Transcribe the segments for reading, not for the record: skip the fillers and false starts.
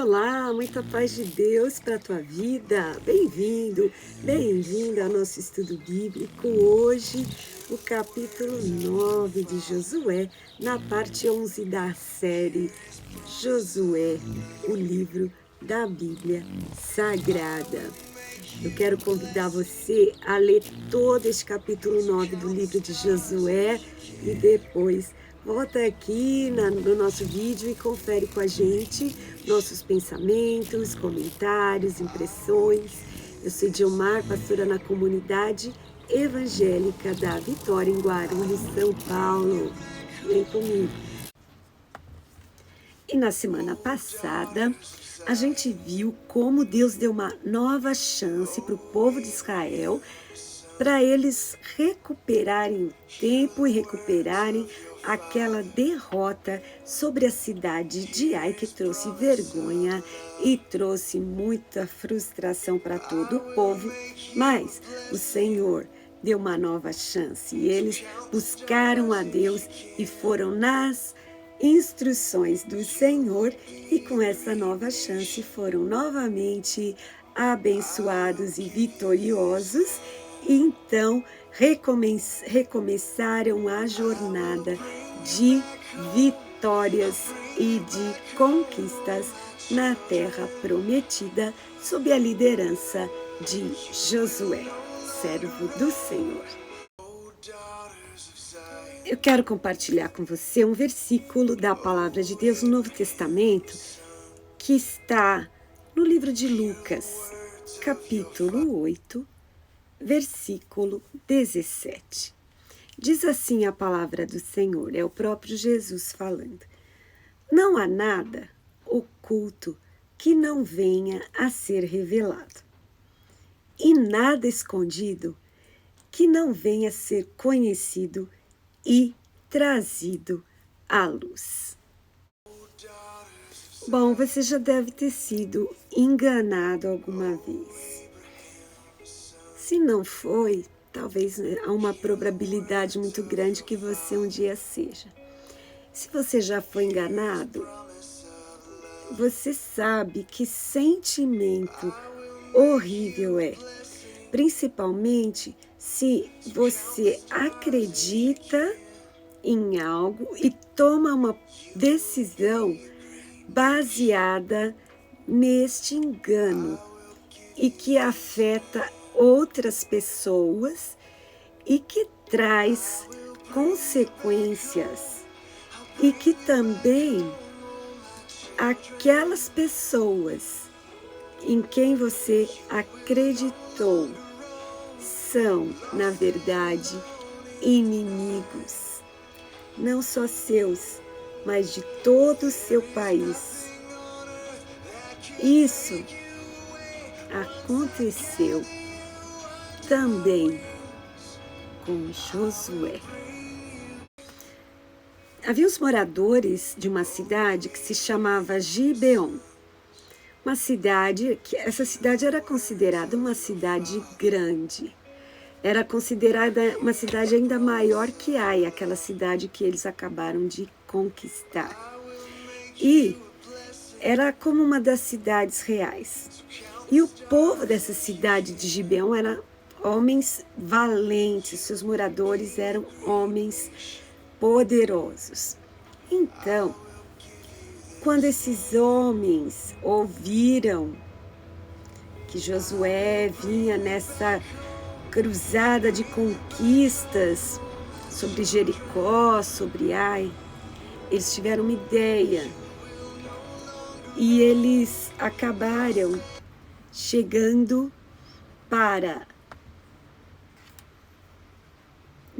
Olá, muita paz de Deus para a tua vida. Bem-vindo, bem-vinda ao nosso estudo bíblico. Hoje, o capítulo 9 de Josué, na parte 11 da série Josué, o livro da Bíblia Sagrada. Eu quero convidar você a ler todo este capítulo 9 do livro de Josué e depois volta aqui no nosso vídeo e confere com a gente nossos pensamentos, comentários, impressões. Eu sou Dilmar, pastora na comunidade evangélica da Vitória, em Guarulhos, São Paulo. Vem comigo. E na semana passada, a gente viu como Deus deu uma nova chance para o povo de Israel, para eles recuperarem o tempo e recuperarem aquela derrota sobre a cidade de Ai, que trouxe vergonha e trouxe muita frustração para todo o povo. Mas o Senhor deu uma nova chance e eles buscaram a Deus e foram nas instruções do Senhor, e com essa nova chance foram novamente abençoados e vitoriosos. E então recomeçaram a jornada de vitórias e de conquistas na terra prometida, sob a liderança de Josué, servo do Senhor. Eu quero compartilhar com você um versículo da Palavra de Deus no Novo Testamento, que está no livro de Lucas, capítulo 8, versículo 17. Diz assim a palavra do Senhor, é o próprio Jesus falando: não há nada oculto que não venha a ser revelado, e nada escondido que não venha a ser conhecido e trazido à luz. Bom, você já deve ter sido enganado alguma vez. Se não foi, talvez há uma probabilidade muito grande que você um dia seja. Se você já foi enganado, você sabe que sentimento horrível é. Principalmente se você acredita em algo e toma uma decisão baseada neste engano e que afeta outras pessoas e que traz consequências, e que também aquelas pessoas em quem você acreditou são, na verdade, inimigos, não só seus, mas de todo o seu país. Isso aconteceu também com Josué. Havia os moradores de uma cidade que se chamava Gibeon. Uma cidade que essa cidade era considerada uma cidade grande. Era considerada uma cidade ainda maior que Ai, aquela cidade que eles acabaram de conquistar. E era como uma das cidades reais. E o povo dessa cidade de Gibeon era homens valentes, seus moradores eram homens poderosos. Então, quando esses homens ouviram que Josué vinha nessa cruzada de conquistas sobre Jericó, sobre Ai, eles tiveram uma ideia e eles acabaram chegando para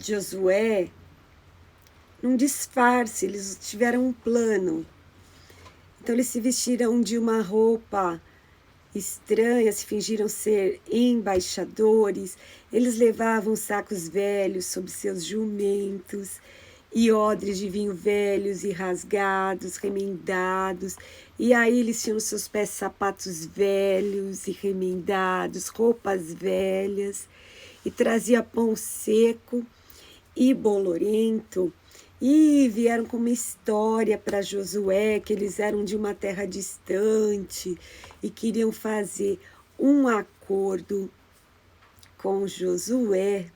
Josué num disfarce. Eles tiveram um plano. Então eles se vestiram de uma roupa estranha, se fingiram ser embaixadores. Eles levavam sacos velhos sobre seus jumentos e odres de vinho velhos e rasgados, remendados. E aí eles tinham nos seus pés sapatos velhos e remendados, roupas velhas, e trazia pão seco e bolorento. E vieram com uma história para Josué, que eles eram de uma terra distante e queriam fazer um acordo com Josué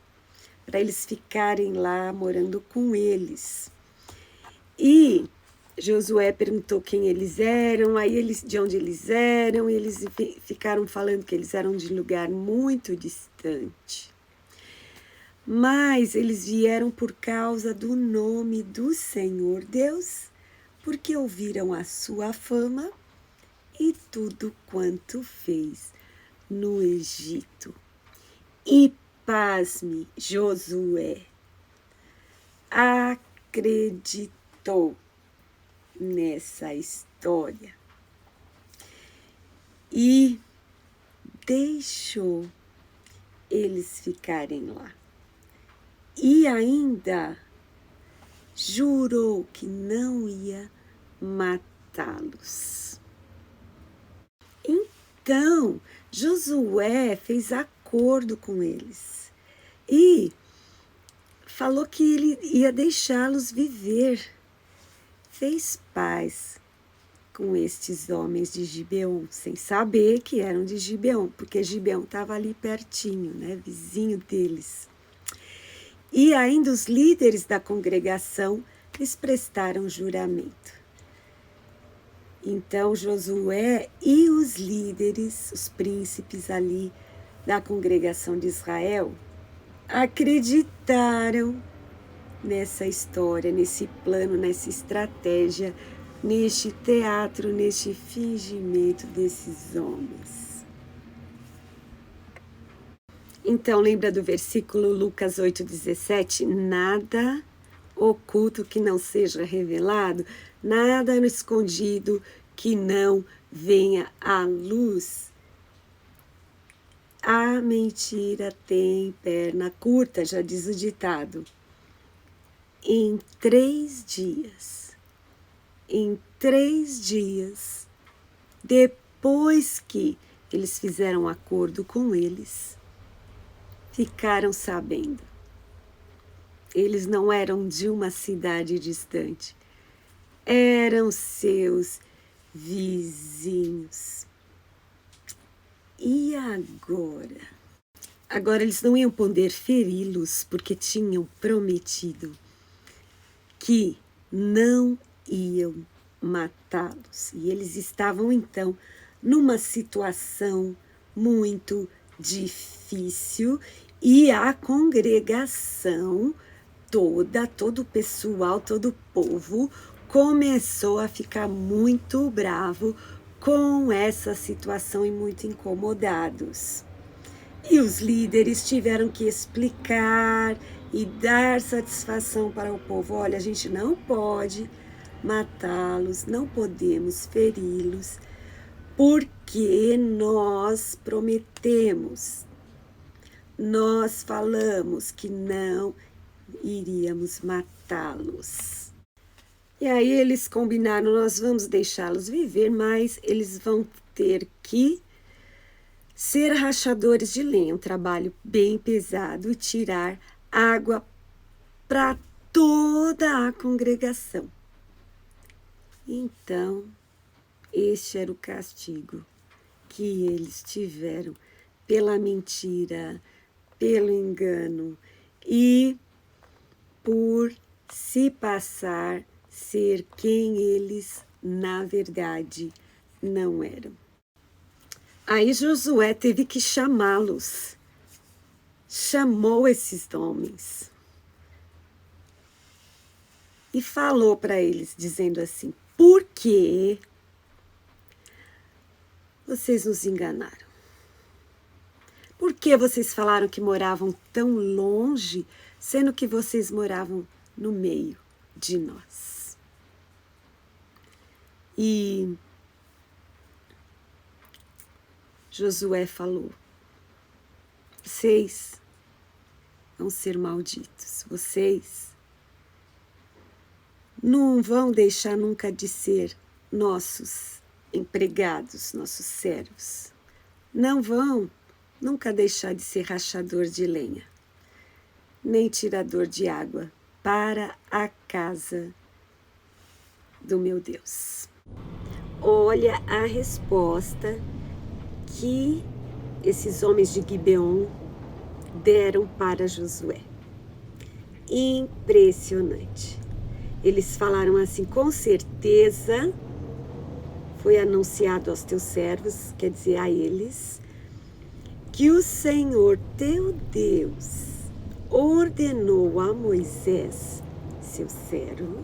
para eles ficarem lá morando com eles. E Josué perguntou quem eles eram, aí de onde eles eram, e eles ficaram falando que eles eram de lugar muito distante. Mas eles vieram por causa do nome do Senhor Deus, porque ouviram a sua fama e tudo quanto fez no Egito. E pasme, Josué acreditou nessa história e deixou eles ficarem lá. E ainda jurou que não ia matá-los. Então, Josué fez acordo com eles e falou que ele ia deixá-los viver. Fez paz com estes homens de Gibeon, sem saber que eram de Gibeon, porque Gibeon estava ali pertinho, né, vizinho deles. E ainda os líderes da congregação lhes prestaram juramento. Então Josué e os líderes, os príncipes ali da congregação de Israel, acreditaram nessa história, nesse plano, nessa estratégia, neste teatro, neste fingimento desses homens. Então, lembra do versículo Lucas 8,17? Nada oculto que não seja revelado, nada no escondido que não venha à luz. A mentira tem perna curta, já diz o ditado. Em 3 dias, depois que eles fizeram acordo com eles, ficaram sabendo. Eles não eram de uma cidade distante, eram seus vizinhos. E agora? Agora eles não iam poder feri-los, porque tinham prometido que não iam matá-los. E eles estavam, então, numa situação muito difícil, e a congregação toda, todo o pessoal, todo o povo começou a ficar muito bravo com essa situação e muito incomodados. E os líderes tiveram que explicar e dar satisfação para o povo. Olha, a gente não pode matá-los, não podemos feri-los, porque nós prometemos, nós falamos que não iríamos matá-los. E aí eles combinaram, nós vamos deixá-los viver, mas eles vão ter que ser rachadores de lenha, um trabalho bem pesado, e tirar água para toda a congregação. Então, este era o castigo que eles tiveram pela mentira, pelo engano e por se passar ser quem eles, na verdade, não eram. Aí Josué teve que chamá-los, chamou esses homens e falou para eles, dizendo assim: por que vocês nos enganaram? Por que vocês falaram que moravam tão longe, sendo que vocês moravam no meio de nós? E Josué falou: vocês vão ser malditos, vocês não vão deixar nunca de ser nossos empregados, nossos servos. Não vão nunca deixar de ser rachador de lenha, nem tirador de água para a casa do meu Deus. Olha a resposta que esses homens de Gibeon deram para Josué. Impressionante. Eles falaram assim: com certeza foi anunciado aos teus servos, quer dizer, a eles, que o Senhor teu Deus ordenou a Moisés, seu servo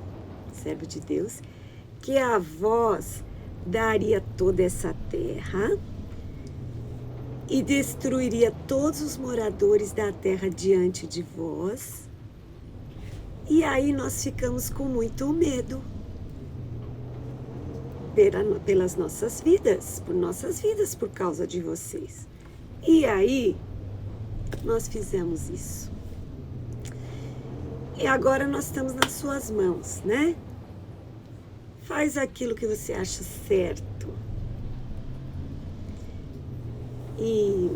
de Deus, que a vós daria toda essa terra e destruiria todos os moradores da terra diante de vós. E aí nós ficamos com muito medo pelas nossas vidas, por causa de vocês. E aí nós fizemos isso. E agora nós estamos nas suas mãos, né? Faz aquilo que você acha certo. E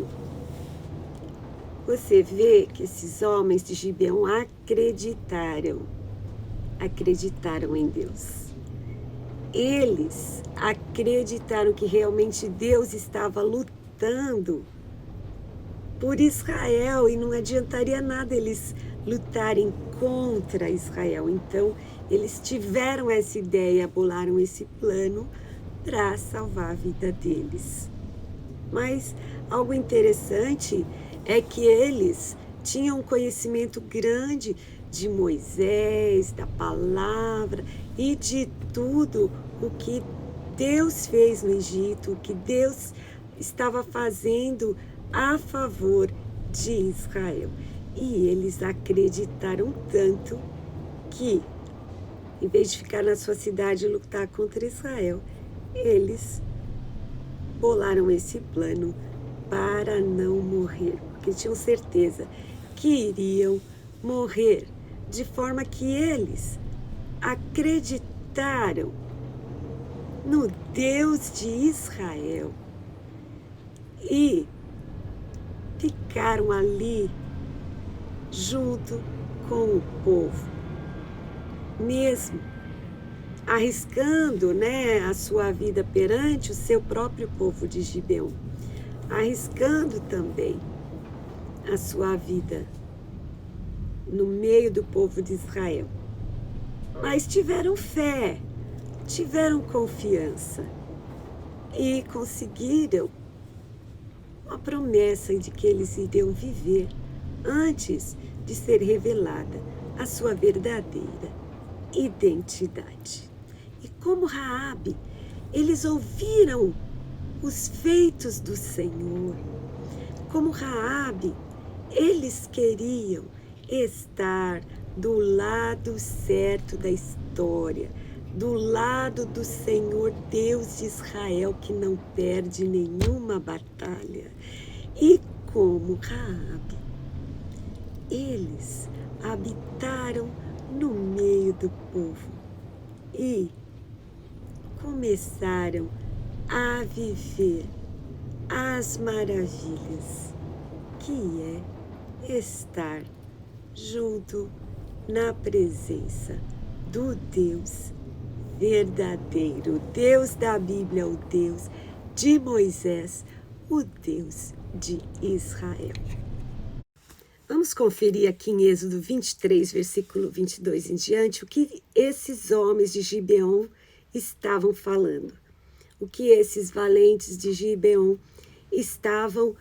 você vê que esses homens de Gibeon acreditaram em Deus. Eles acreditaram que realmente Deus estava lutando por Israel e não adiantaria nada eles lutarem contra Israel. Então, eles tiveram essa ideia, bolaram esse plano para salvar a vida deles. Mas algo interessante é que eles tinham um conhecimento grande de Moisés, da palavra e de tudo o que Deus fez no Egito, o que Deus estava fazendo a favor de Israel. E eles acreditaram tanto que, em vez de ficar na sua cidade e lutar contra Israel, eles bolaram esse plano para não morrer, porque tinham certeza que iriam morrer, de forma que eles acreditaram no Deus de Israel e ficaram ali junto com o povo, mesmo arriscando, a sua vida perante o seu próprio povo de Gibeon, arriscando também a sua vida no meio do povo de Israel. Mas tiveram fé, tiveram confiança e conseguiram uma promessa de que eles iriam viver antes de ser revelada a sua verdadeira identidade. E como Raabe, eles ouviram os feitos do Senhor. Como Raabe, eles queriam estar do lado certo da história, do lado do Senhor Deus de Israel, que não perde nenhuma batalha. E como Raabe, eles habitaram no meio do povo e começaram a viver as maravilhas que é estar junto na presença do Deus verdadeiro, o Deus da Bíblia, o Deus de Moisés, o Deus de Israel. Vamos conferir aqui em Êxodo 23, versículo 22 em diante, o que esses homens de Gibeon estavam falando. O que esses valentes de Gibeon estavam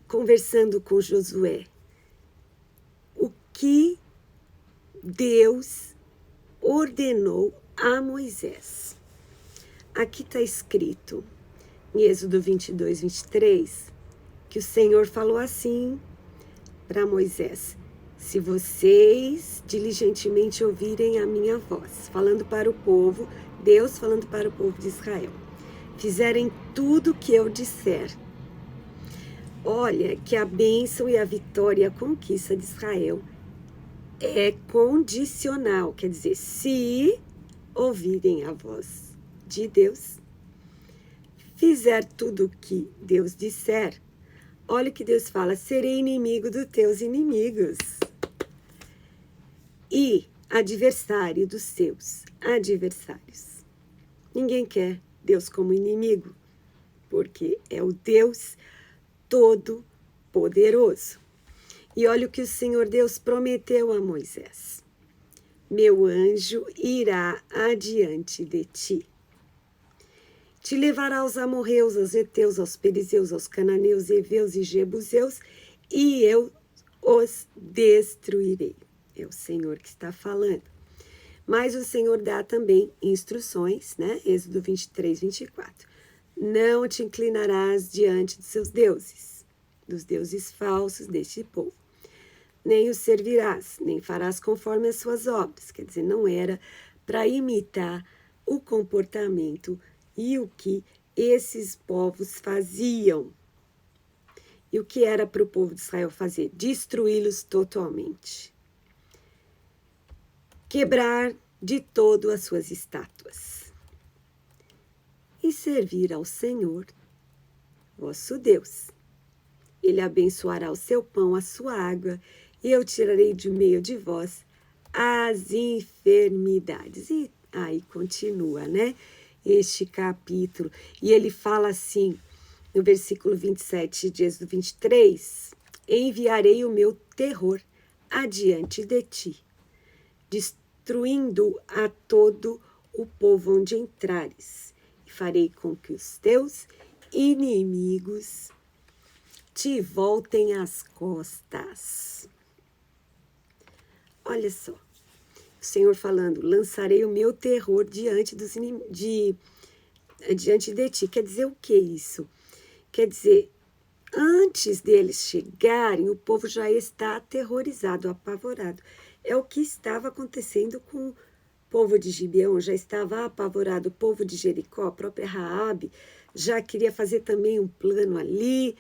conversando com Josué. O que Deus ordenou a Moisés. Aqui está escrito, em Êxodo 22, 23, que o Senhor falou assim para Moisés: se vocês diligentemente ouvirem a minha voz, falando para o povo, Deus falando para o povo de Israel, fizerem tudo o que eu disser, olha que a bênção e a vitória e a conquista de Israel é condicional, quer dizer, se ouvirem a voz de Deus, fizer tudo o que Deus disser, olha o que Deus fala: serei inimigo dos teus inimigos. e adversário dos seus adversários. Ninguém quer Deus como inimigo, porque é o Deus Todo-Poderoso. E olha o que o Senhor Deus prometeu a Moisés: meu anjo irá adiante de ti. Te levará aos amorreus, aos heteus, aos perizeus, aos cananeus, heveus e jebuseus, e eu os destruirei. É o Senhor que está falando. Mas o Senhor dá também instruções, né? Êxodo 23, 24. Não te inclinarás diante dos seus deuses, dos deuses falsos deste povo. Nem os servirás, nem farás conforme as suas obras. Quer dizer, não era para imitar o comportamento e o que esses povos faziam. E o que era para o povo de Israel fazer? Destruí-los totalmente. Quebrar de todo as suas estátuas. E servir ao Senhor, vosso Deus. Ele abençoará o seu pão, a sua água, e eu tirarei de meio de vós as enfermidades. E aí continua, né? Este capítulo. E ele fala assim, no versículo 27 de Êxodo 23, enviarei o meu terror adiante de ti, destruindo a todo o povo onde entrares, e farei com que os teus inimigos te voltem as costas. Olha só, o Senhor falando, lançarei o meu terror diante de ti. Quer dizer o que isso? Quer dizer, antes deles chegarem, o povo já está aterrorizado, apavorado. É o que estava acontecendo com o povo de Gibeão, já estava apavorado. O povo de Jericó, a própria Raabe, já queria fazer também um plano ali,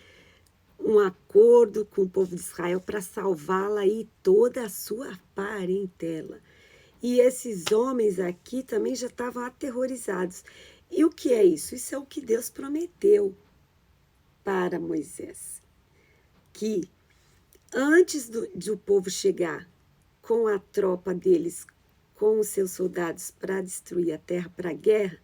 um acordo com o povo de Israel para salvá-la e toda a sua parentela. E esses homens aqui também já estavam aterrorizados. E o que é isso? Isso é o que Deus prometeu para Moisés, que antes do povo chegar com a tropa deles, com os seus soldados para destruir a terra, para a guerra,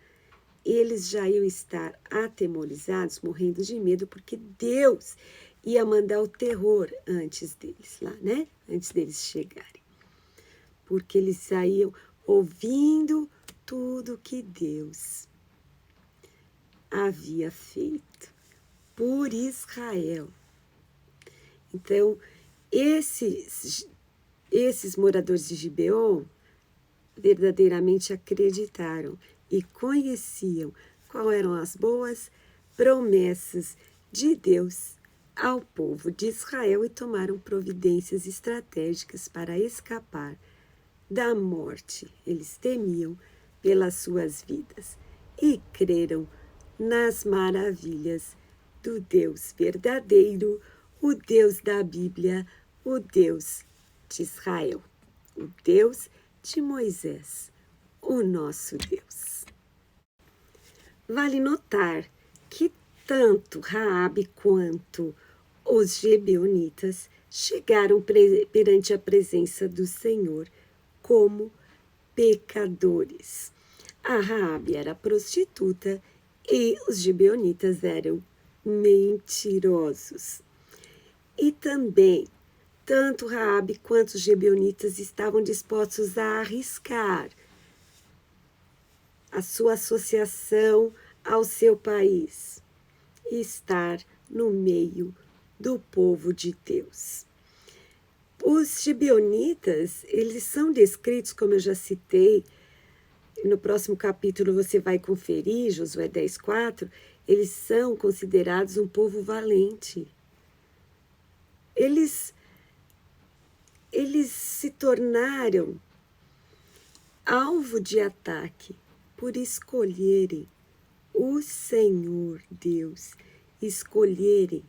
eles já iam estar atemorizados, morrendo de medo, porque Deus ia mandar o terror antes deles lá, né? Antes deles chegarem. Porque eles saíam ouvindo tudo que Deus havia feito por Israel. Então, esses moradores de Gibeon verdadeiramente acreditaram e conheciam quais eram as boas promessas de Deus ao povo de Israel e tomaram providências estratégicas para escapar da morte. Eles temiam pelas suas vidas e creram nas maravilhas do Deus verdadeiro, o Deus da Bíblia, o Deus de Israel, o Deus de Moisés, o nosso Deus. Vale notar que tanto Raabe quanto os Gibeonitas chegaram perante a presença do Senhor como pecadores. A Raabe era prostituta e os Gibeonitas eram mentirosos. E também, tanto Raabe quanto os Gibeonitas estavam dispostos a arriscar a sua associação ao seu país e estar no meio do povo de Deus. Os Gibeonitas, eles são descritos, como eu já citei, no próximo capítulo você vai conferir, Josué 10:4, eles são considerados um povo valente. Eles se tornaram alvo de ataque por escolherem o Senhor Deus, escolherem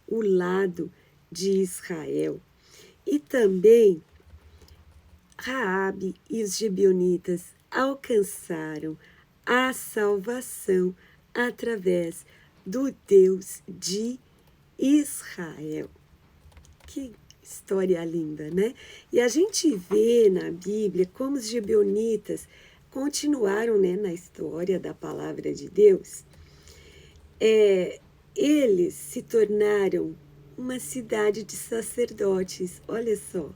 o lado de Israel. E também Raabe e os Gibeonitas alcançaram a salvação através do Deus de Israel. Que História linda, né? E a gente vê na Bíblia como os gibeonitas continuaram, né, na história da palavra de Deus. Eles se tornaram uma cidade de sacerdotes, olha só,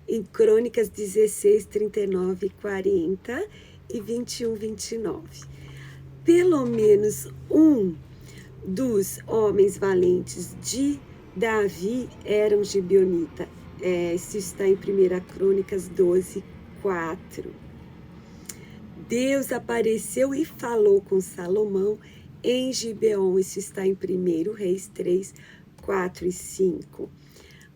em Crônicas 16, 39, 40 e 21, 29. Pelo menos um dos homens valentes de Davi era um gibeonita. Isso está em 1 Crônicas 12, 4. Deus apareceu e falou com Salomão em Gibeon. Isso está em 1 Reis 3, 4 e 5.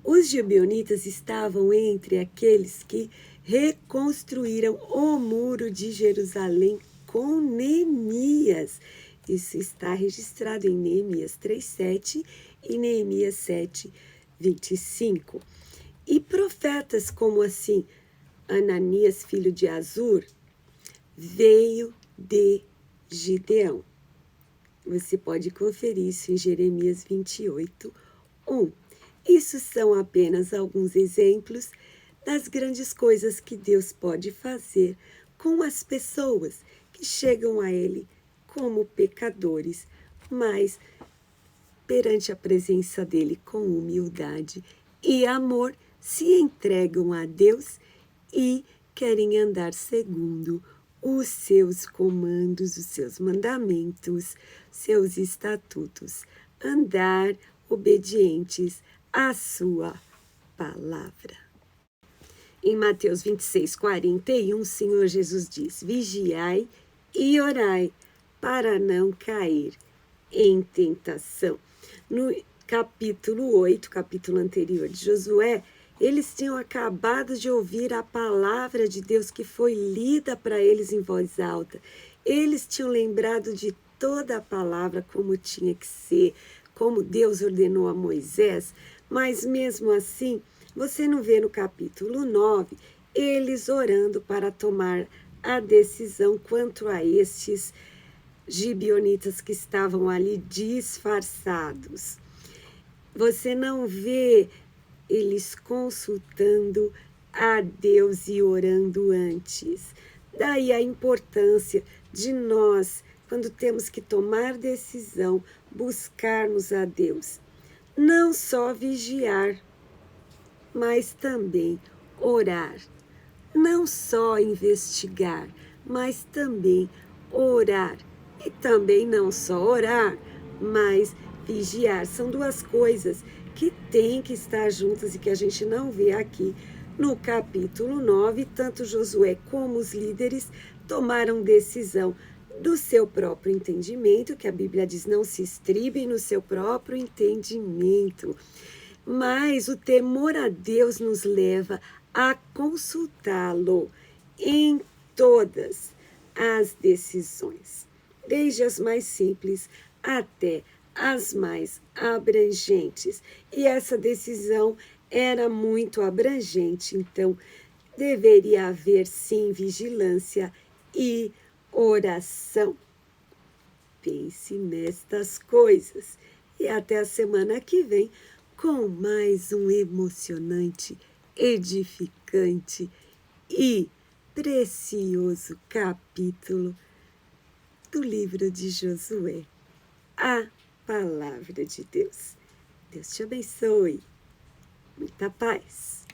Os gibeonitas estavam entre aqueles que reconstruíram o muro de Jerusalém com Neemias. Isso está registrado em Neemias 3:7 e Neemias 7:25. E profetas como assim, Ananias, filho de Azur, veio de Gideão. Você pode conferir isso em Jeremias 28:1. Isso são apenas alguns exemplos das grandes coisas que Deus pode fazer com as pessoas que chegam a Ele como pecadores, mas perante a presença dEle com humildade e amor, se entregam a Deus e querem andar segundo os seus comandos, os seus mandamentos, seus estatutos, andar obedientes à sua palavra. Em Mateus 26, 41, o Senhor Jesus diz: vigiai e orai para não cair em tentação. No capítulo 8, capítulo anterior de Josué, eles tinham acabado de ouvir a palavra de Deus que foi lida para eles em voz alta. Eles tinham lembrado de toda a palavra como tinha que ser, como Deus ordenou a Moisés, mas mesmo assim, você não vê no capítulo 9 eles orando para tomar a decisão quanto a estes gibeonitas que estavam ali disfarçados. Você não vê eles consultando a Deus e orando antes. Daí a importância de nós, quando temos que tomar decisão, buscarmos a Deus. Não só vigiar, mas também orar. Não só investigar, mas também orar. E também não só orar, mas vigiar. São duas coisas que têm que estar juntas e que a gente não vê aqui no capítulo 9. Tanto Josué como os líderes tomaram decisão do seu próprio entendimento, que a Bíblia diz: não se estribem no seu próprio entendimento. Mas o temor a Deus nos leva a consultá-lo em todas as decisões, desde as mais simples até as mais abrangentes. E essa decisão era muito abrangente, então deveria haver sim vigilância e oração. Pense nestas coisas e até a semana que vem com mais um emocionante, edificante e precioso capítulo do livro de Josué, a palavra de Deus. Deus te abençoe. Muita paz.